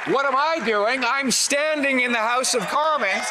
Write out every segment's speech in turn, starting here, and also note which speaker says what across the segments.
Speaker 1: What am I doing? I'm standing in the House of Commons.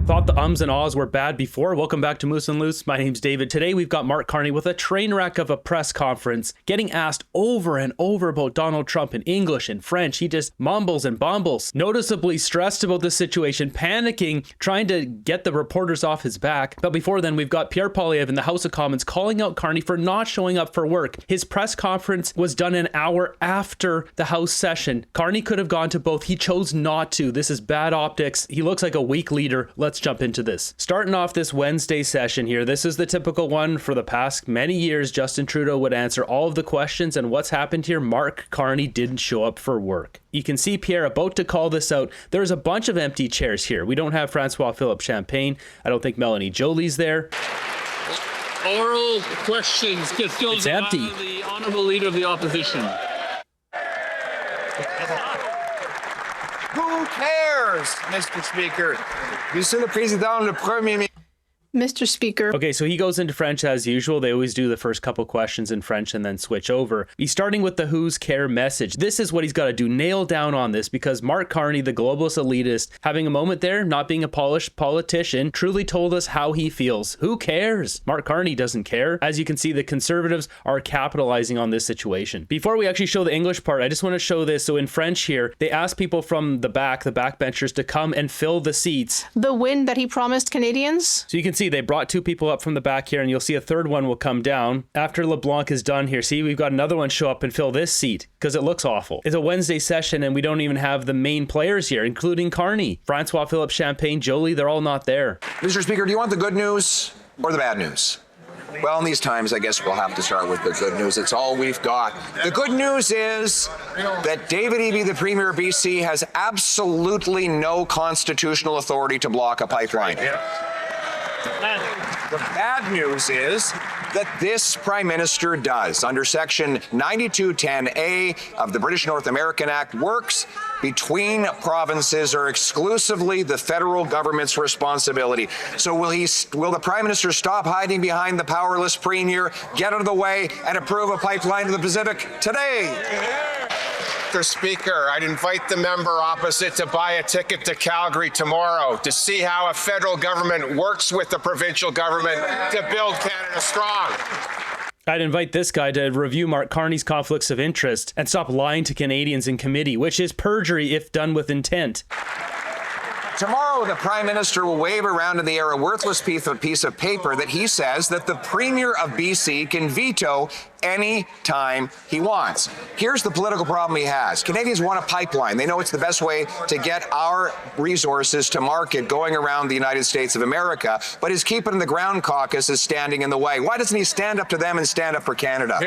Speaker 2: Thought the ums and ahs were bad before. Welcome back to Moose and Loose. My name's David. Today we've got Mark Carney with a train wreck of a press conference, getting asked over and over about Donald Trump in English and French. He just mumbles and bumbles, noticeably stressed about the situation, panicking, trying to get the reporters off his back. But before then, we've got Pierre Poilievre in the House of Commons calling out Carney for not showing up for work. His press conference was done an hour after the House session. Carney could have gone to both. He chose not to. This is bad optics. He looks like a weak leader. Let's jump into this. Starting off this Wednesday session here, this is the typical one. For the past many years, Justin Trudeau would answer all of the questions, and what's happened here? Mark Carney didn't show up for work. You can see Pierre about to call this out. There's a bunch of empty chairs here. We don't have Francois-Philippe Champagne. I don't think Melanie Jolie's there.
Speaker 3: Oral questions.
Speaker 2: It's empty.
Speaker 3: The Honourable Leader of the Opposition.
Speaker 1: Who cares, Mr. Speaker? Monsieur le Président, le Premier Ministre.
Speaker 4: Mr. Speaker.
Speaker 2: Okay, so he goes into French as usual. They always do the first couple questions in French and then switch over. He's starting with the who's care message. This is what he's got to do. Nail down on this, because Mark Carney, the globalist elitist, having a moment there, not being a polished politician, truly told us how he feels. Who cares? Mark Carney doesn't care. As you can see, the Conservatives are capitalizing on this situation. Before we actually show the English part, I just want to show this. So in French here, they ask people from the backbenchers, to come and fill the seats.
Speaker 4: The win that he promised Canadians.
Speaker 2: So you can see they brought two people up from the back here, and you'll see a third one will come down after LeBlanc is done here. See, we've got another one show up and fill this seat because it looks awful. It's a Wednesday session and we don't even have the main players here, including Carney, Francois-Philippe Champagne, Jolie. They're all not there.
Speaker 1: Mr. Speaker, do you want the good news or the bad news? Well, in these times, I guess we'll have to start with the good news. It's all we've got. The good news is that David Eby, the Premier of BC, has absolutely no constitutional authority to block a pipeline. The bad news is that this Prime Minister does. Under Section 9210A of the British North American Act, works between provinces are exclusively the federal government's responsibility. So will the Prime Minister stop hiding behind the powerless Premier, get out of the way, and approve a pipeline to the Pacific today?
Speaker 5: Mr. Speaker, I'd invite the member opposite to buy a ticket to Calgary tomorrow to see how a federal government works with the provincial government to build Canada strong.
Speaker 2: I'd invite this guy to review Mark Carney's conflicts of interest and stop lying to Canadians in committee, which is perjury if done with intent.
Speaker 1: Tomorrow, the Prime Minister will wave around in the air a worthless piece of paper that he says that the Premier of BC can veto any time he wants. Here's the political problem he has. Canadians want a pipeline. They know it's the best way to get our resources to market going around the United States of America, but his Keep It in the Ground caucus is standing in the way. Why doesn't he stand up to them and stand up for Canada?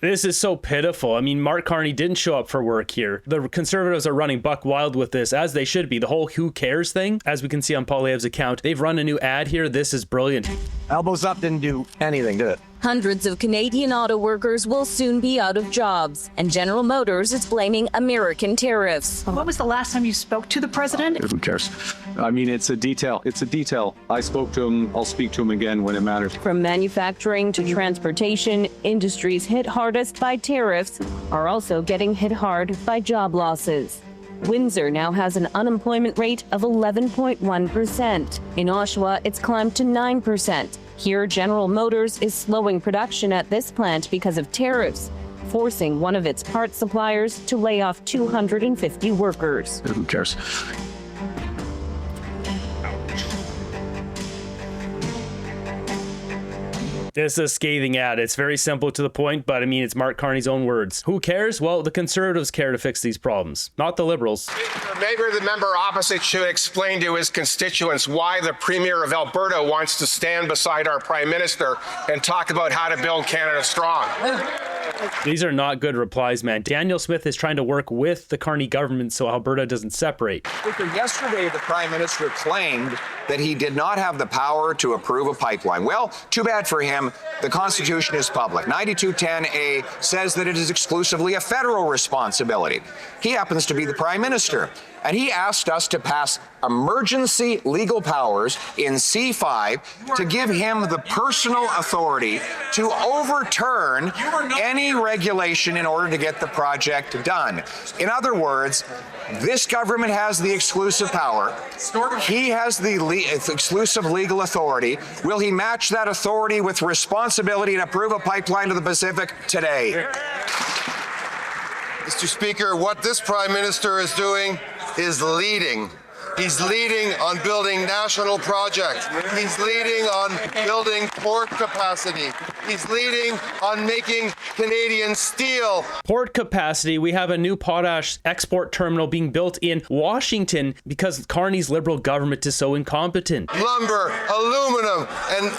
Speaker 2: This is so pitiful. I mean, Mark Carney didn't show up for work here. The Conservatives are running buck wild with this, as they should be. The whole who cares thing, as we can see on Poilievre's account, they've run a new ad here. This is brilliant.
Speaker 6: Elbows up didn't do anything, did it?
Speaker 7: Hundreds of Canadian auto workers will soon be out of jobs, and General Motors is blaming American tariffs.
Speaker 8: When was the last time you spoke to the president?
Speaker 6: Who cares? I mean, it's a detail. It's a detail. I spoke to him. I'll speak to him again when it matters.
Speaker 7: From manufacturing to transportation, industries hit hardest by tariffs are also getting hit hard by job losses. Windsor now has an unemployment rate of 11.1%. In Oshawa, it's climbed to 9%. Here, General Motors is slowing production at this plant because of tariffs, forcing one of its parts suppliers to lay off 250 workers.
Speaker 6: Who cares?
Speaker 2: This is a scathing ad. It's very simple to the point, but I mean, it's Mark Carney's own words. Who cares? Well, the Conservatives care to fix these problems, not the Liberals.
Speaker 5: Maybe the member opposite should explain to his constituents why the Premier of Alberta wants to stand beside our Prime Minister and talk about how to build Canada strong.
Speaker 2: These are not good replies, man. Daniel Smith is trying to work with the Carney government so Alberta doesn't separate.
Speaker 1: Yesterday, the Prime Minister claimed that he did not have the power to approve a pipeline. Well, too bad for him. The Constitution is public. 9210A says that it is exclusively a federal responsibility. He happens to be the Prime Minister, and he asked us to pass emergency legal powers in C5 to give him the personal authority to overturn any any regulation in order to get the project done. In other words, this government has the exclusive power. He has the exclusive legal authority. Will he match that authority with responsibility and approve a pipeline to the Pacific today?
Speaker 9: Mr. Speaker, what this Prime Minister is doing is leading. He's leading on building national projects. He's leading on building port capacity. He's leading on making Canadian steel.
Speaker 2: Port capacity. We have a new potash export terminal being built in Washington because Carney's Liberal government is so incompetent.
Speaker 9: Lumber, aluminum, and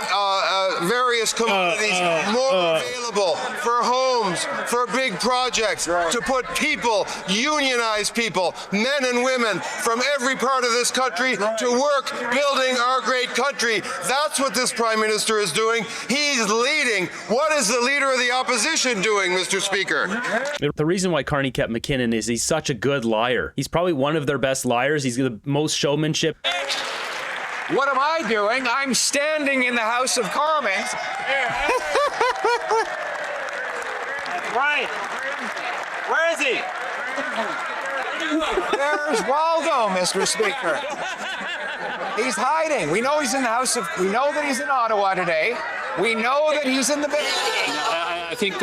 Speaker 9: various commodities more available for homes, for big projects, to put people, unionized people, men and women from every part of this country to work building our great country. That's what this Prime Minister is doing. He's leading. What is the Leader of the Opposition doing, Mr. Speaker?
Speaker 2: The reason why Carney kept McKinnon is he's such a good liar. He's probably one of their best liars. He's the most showmanship.
Speaker 1: What am I doing? I'm standing in the House of Commons.
Speaker 10: Right. Where is he?
Speaker 1: There's Waldo, Mr. Speaker. He's hiding. We know he's in the House of. We know that he's in Ottawa today. We know that he's in the.
Speaker 3: I think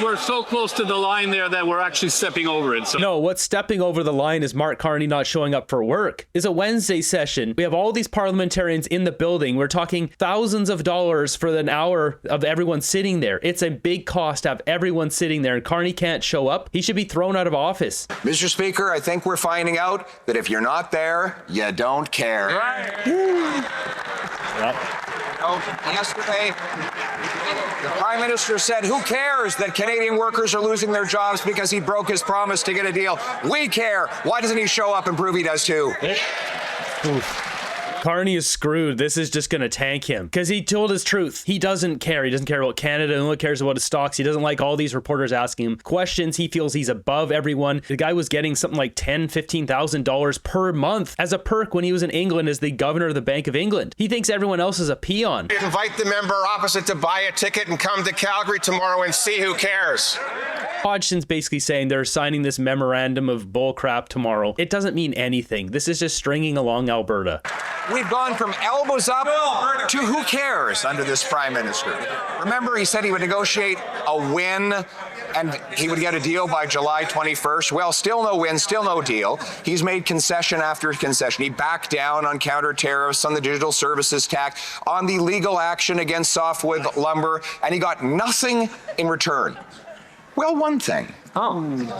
Speaker 3: we're so close to the line there that we're actually stepping over it. So.
Speaker 2: No, what's stepping over the line is Mark Carney not showing up for work. It's a Wednesday session. We have all these parliamentarians in the building. We're talking thousands of dollars for an hour of everyone sitting there. It's a big cost to have everyone sitting there, and Carney can't show up. He should be thrown out of office.
Speaker 1: Mr. Speaker, I think we're finding out that if you're not there, you don't care.
Speaker 3: Right.
Speaker 1: Yesterday, the Prime Minister said, who cares that Canadian workers are losing their jobs because he broke his promise to get a deal? We care. Why doesn't he show up and prove he does too?
Speaker 2: Carney is screwed. This is just going to tank him because he told his truth. He doesn't care. He doesn't care about Canada. He only cares about his stocks. He doesn't like all these reporters asking him questions. He feels he's above everyone. The guy was getting something like $10,000, $15,000 per month as a perk when he was in England as the governor of the Bank of England. He thinks everyone else is a peon.
Speaker 5: Invite the member opposite to buy a ticket and come to Calgary tomorrow and see who cares.
Speaker 2: Hodgson's basically saying they're signing this memorandum of bullcrap tomorrow. It doesn't mean anything. This is just stringing along Alberta.
Speaker 1: We've gone from elbows up to who cares under this Prime Minister. Remember, he said he would negotiate a win and he would get a deal by July 21st. Well, still no win, still no deal. He's made concession after concession. He backed down on counter tariffs, on the digital services tax, on the legal action against softwood lumber, and he got nothing in return. Well, one thing.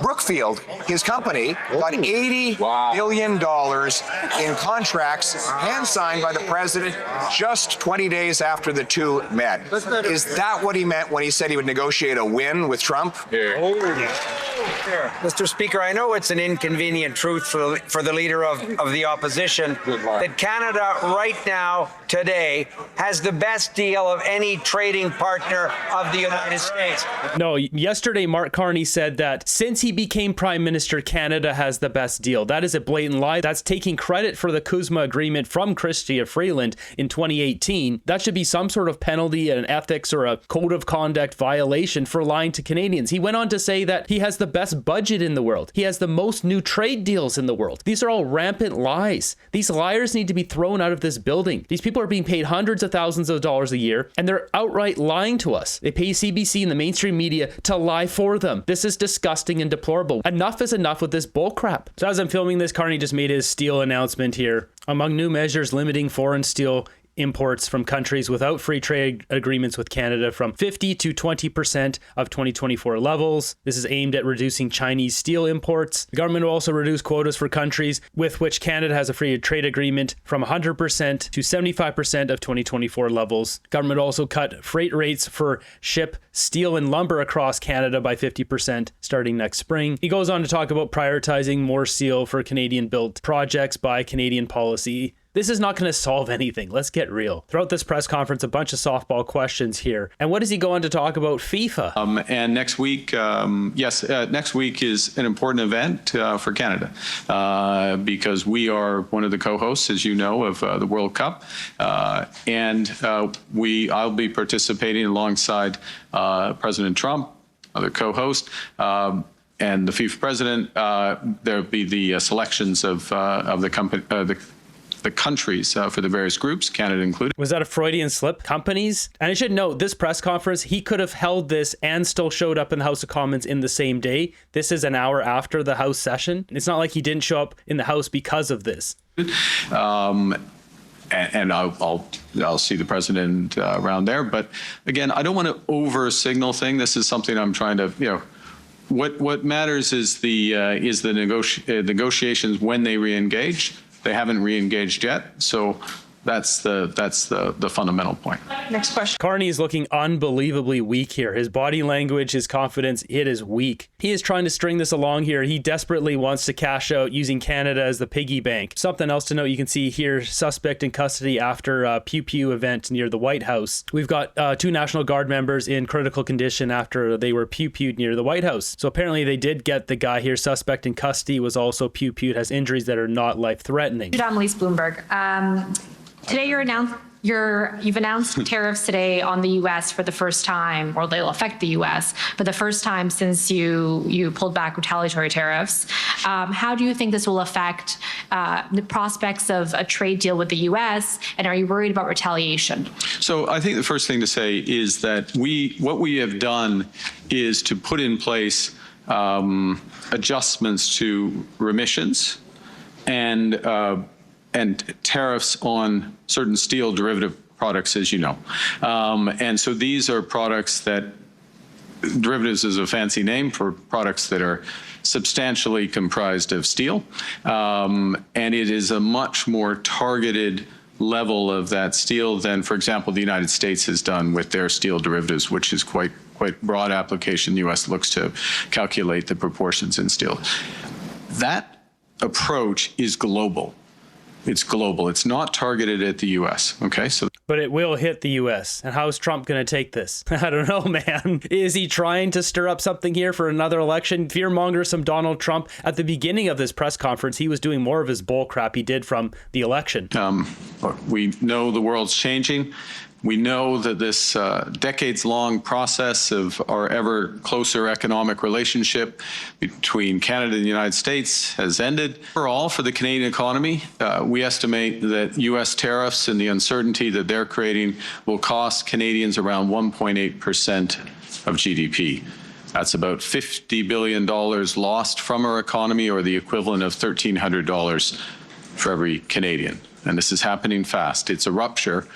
Speaker 1: Brookfield, his company, got $80 billion in contracts hand-signed by the president just 20 days after the two met. Is that what he meant when he said he would negotiate a win with Trump?
Speaker 10: Mr. Speaker, I know it's an inconvenient truth for the Leader of the Opposition that Canada right now, today, has the best deal of any trading partner of the United States.
Speaker 2: No, yesterday Mark Carney said that since he became Prime Minister, Canada has the best deal. That is a blatant lie. That's taking credit for the CUSMA agreement from Chrystia Freeland in 2018. That should be some sort of penalty, an ethics or a code of conduct violation for lying to Canadians. He went on to say that he has the best budget in the world. He has the most new trade deals in the world. These are all rampant lies. These liars need to be thrown out of this building. These people are being paid hundreds of thousands of dollars a year, and they're outright lying to us. They pay CBC and the mainstream media to lie for them. This is disgusting and deplorable. Enough is enough with this bullcrap. So as I'm filming this, Carney just made his steel announcement here. Among new measures limiting foreign steel imports from countries without free trade agreements with Canada from 50 to 20% of 2024 levels. This is aimed at reducing Chinese steel imports. The government will also reduce quotas for countries with which Canada has a free trade agreement from 100% to 75% of 2024 levels. Government will also cut freight rates for ship steel and lumber across Canada by 50% starting next spring. He goes on to talk about prioritizing more steel for Canadian-built projects by Canadian policy This is not going to solve anything. Let's get real. Throughout this press conference, a bunch of softball questions here. And what does he go on to talk about? FIFA.
Speaker 6: And next week, next week is an important event for Canada because we are one of the co-hosts, as you know, of the World Cup. And I'll be participating alongside President Trump, other co-host, and the FIFA president. There'll be the selections of the countries for the various groups, Canada included.
Speaker 2: Was that a Freudian slip? Companies? And I should note, this press conference, he could have held this and still showed up in the House of Commons in the same day. This is an hour after the House session. It's not like he didn't show up in the House because of this.
Speaker 6: And I'll see the president around there. But again, I don't want to over signal thing. This is something I'm trying to, what matters is the negotiations when they re-engage. They haven't re-engaged yet, so that's the fundamental point.
Speaker 8: Next question.
Speaker 2: Carney is looking unbelievably weak here. His body language, his confidence, it is weak. He is trying to string this along here. He desperately wants to cash out using Canada as the piggy bank. Something else to note, you can see here, suspect in custody after a Pew Pew event near the White House. We've got 2 National Guard members in critical condition after they were pew-pewed near the White House. So apparently they did get the guy here. Suspect in custody was also pew-pewed, has injuries that are not life-threatening.
Speaker 11: I'm Lise Bloomberg. Today you've announced tariffs today on the U.S. for the first time, or they'll affect the U.S. for the first time since you pulled back retaliatory tariffs. How do you think this will affect the prospects of a trade deal with the U.S., and are you worried about retaliation?
Speaker 6: So I think the first thing to say is that what we have done is to put in place adjustments to remissions and tariffs on certain steel derivative products, as you know. And so these are products that, derivatives is a fancy name for products that are substantially comprised of steel. And it is a much more targeted level of that steel than, for example, the United States has done with their steel derivatives, which is quite broad application. The US looks to calculate the proportions in steel. That approach is global. It's global. It's not targeted at the U.S. Okay, so.
Speaker 2: But it will hit the U.S. And how is Trump going to take this? I don't know, man. Is he trying to stir up something here for another election? Fearmonger some Donald Trump. At the beginning of this press conference, he was doing more of his bull crap he did from the election.
Speaker 6: Look, we know the world's changing. We know that this decades-long process of our ever closer economic relationship between Canada and the United States has ended. Overall, for the Canadian economy, we estimate that U.S. tariffs and the uncertainty that they're creating will cost Canadians around 1.8% of GDP. That's about $50 billion lost from our economy, or the equivalent of $1,300 for every Canadian. And this is happening fast. It's a rupture,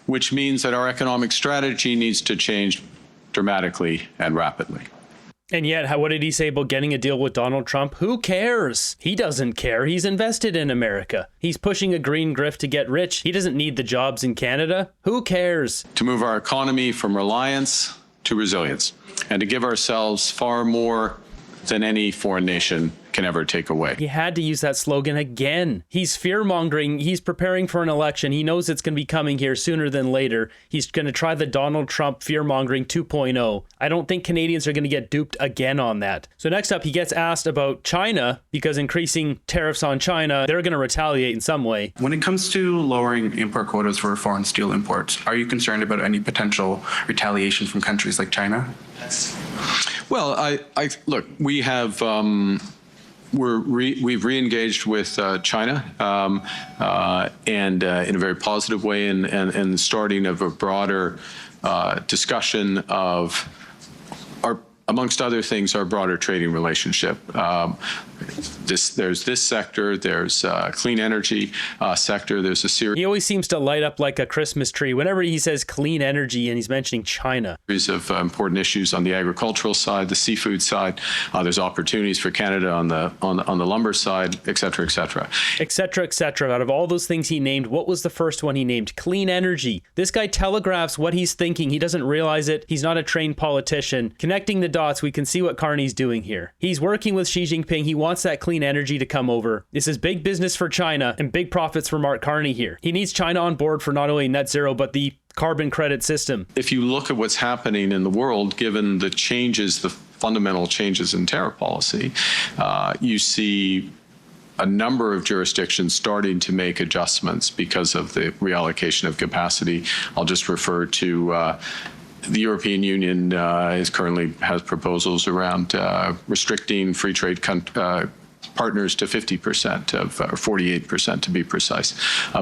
Speaker 6: which means that our economic strategy needs to change dramatically and rapidly.
Speaker 2: And yet, what did he say about getting a deal with Donald Trump? Who cares? He doesn't care. He's invested in America. He's pushing a green grift to get rich. He doesn't need the jobs in Canada. Who cares?
Speaker 6: To move our economy from reliance to resilience, and to give ourselves far more than any foreign nation can ever take away.
Speaker 2: He had to use that slogan again. He's fear-mongering. He's preparing for an election. He knows it's going to be coming here sooner than later. He's going to try the Donald Trump fear-mongering 2.0. I don't think Canadians are going to get duped again on that. So next up, he gets asked about China, because increasing tariffs on China, they're going to retaliate in some way.
Speaker 12: When it comes to lowering import quotas for foreign steel imports, are you concerned about any potential retaliation from countries like China?
Speaker 6: Well, I look, we have we've re-engaged with China and in a very positive way, and the starting of a broader discussion of our, amongst other things, our broader trading relationship. There's this sector, there's clean energy sector, there's a series.
Speaker 2: He always seems to light up like a Christmas tree whenever he says clean energy and he's mentioning China.
Speaker 6: Of important issues on the agricultural side, the seafood side. There's opportunities for Canada on the lumber side, et cetera, et cetera.
Speaker 2: Et cetera, et cetera. Out of all those things he named, what was the first one he named? Clean energy. This guy telegraphs what he's thinking. He doesn't realize it. He's not a trained politician. Connecting the dots, we can see what Carney's doing here. He's working with Xi Jinping. He wants that clean energy to come over. This is big business for China and big profits for Mark Carney here. He needs China on board for not only net zero, but the carbon credit system.
Speaker 6: If you look at what's happening in the world, given the changes, the fundamental changes in tariff policy, you see a number of jurisdictions starting to make adjustments because of the reallocation of capacity. I'll just refer to the European Union has proposals around restricting free trade partners to 50% of, or 48% to be precise.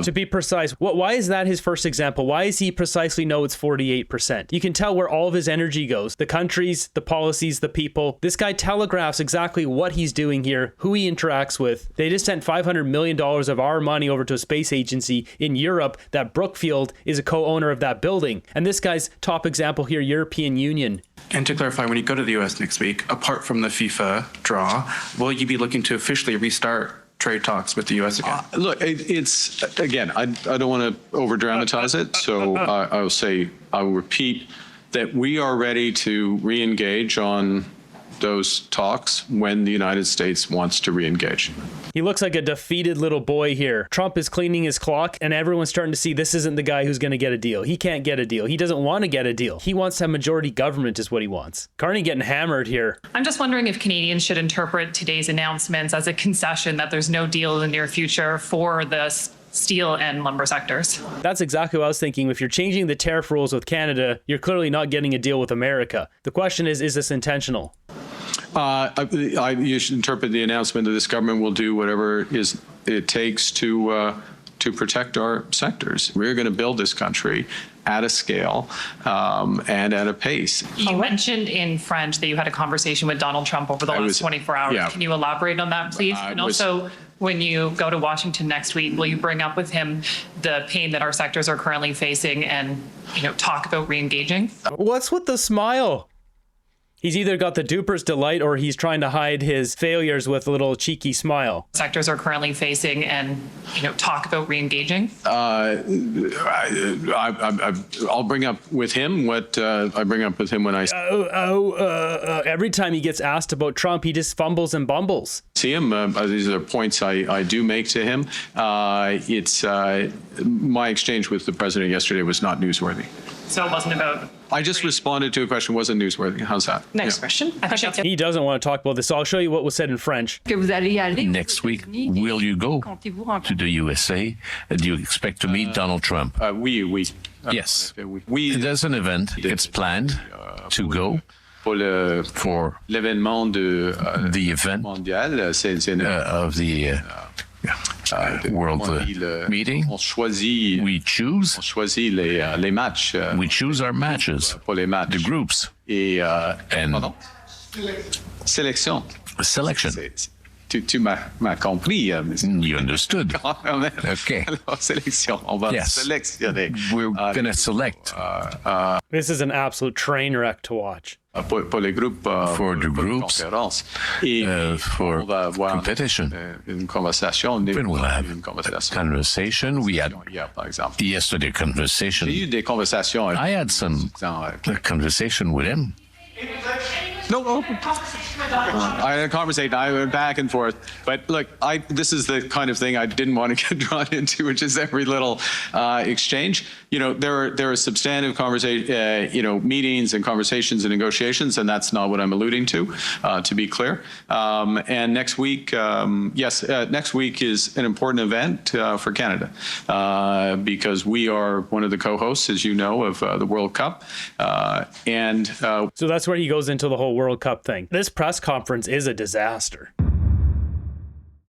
Speaker 2: To be precise, why is that his first example? Why does he precisely know it's 48%? You can tell where all of his energy goes. The countries, the policies, the people. This guy telegraphs exactly what he's doing here, who he interacts with. They just sent $500 million of our money over to a space agency in Europe that Brookfield is a co-owner of that building. And this guy's top example here, European Union.
Speaker 12: And to clarify, when you go to the U.S. next week, apart from the FIFA draw, will you be looking to officially restart trade talks with the U.S. again?
Speaker 6: Look, it's, again, I don't want to over-dramatize it, so I will repeat that we are ready to re-engage on those talks when the United States wants to re-engage.
Speaker 2: He looks like a defeated little boy here. Trump is cleaning his clock, and everyone's starting to see this isn't the guy who's going to get a deal. He can't get a deal. He doesn't want to get a deal. He wants to have majority government is what he wants. Carney getting hammered here.
Speaker 8: I'm just wondering if Canadians should interpret today's announcements as a concession that there's no deal in the near future for the steel and lumber sectors.
Speaker 2: That's exactly what I was thinking. If you're changing the tariff rules with Canada, you're clearly not getting a deal with America. The question is this intentional?
Speaker 6: You should interpret the announcement that this government will do whatever it takes to protect our sectors. We're going to build this country at a scale and at a pace.
Speaker 8: You mentioned in French that you had a conversation with Donald Trump over the last 24 hours. Yeah. Can you elaborate on that, please? And also, when you go to Washington next week, will you bring up with him the pain that our sectors are currently facing and, talk about re-engaging?
Speaker 2: What's with the smile? He's either got the duper's delight or he's trying to hide his failures with a little cheeky smile.
Speaker 8: Sectors are currently facing and, talk about re-engaging?
Speaker 6: I'll bring up with him what I bring up with him when I...
Speaker 2: Every time he gets asked about Trump, he just fumbles and bumbles.
Speaker 6: See him. These are points I do make to him. My exchange with the president yesterday was not newsworthy.
Speaker 8: So it wasn't about...
Speaker 6: I just responded to a question, wasn't newsworthy. How's that?
Speaker 8: Next question.
Speaker 2: He doesn't want to talk about this, so I'll show you what was said in French.
Speaker 13: Next week, will you go to the USA? Do you expect to meet Donald Trump?
Speaker 6: Oui.
Speaker 13: Yes. There's an event. It's planned to go for the event of the world meeting. We choose our matches, the groups, and selection.
Speaker 6: Tu m'as compris.
Speaker 13: You understood. Okay. Yes. We're going to select.
Speaker 2: This is an absolute train wreck to watch.
Speaker 6: For the groups,
Speaker 13: for competition. Then we'll have a conversation. We had yesterday conversation. I had some conversation with him.
Speaker 6: No. I had a conversation. I went back and forth. But look, this is the kind of thing I didn't want to get drawn into, which is every little exchange. There are substantive meetings and conversations and negotiations, and that's not what I'm alluding to be clear. And next week, next week is an important event for Canada because we are one of the co-hosts, as you know, of the World Cup.
Speaker 2: So that's where he goes into the whole World Cup thing. This press conference is a disaster.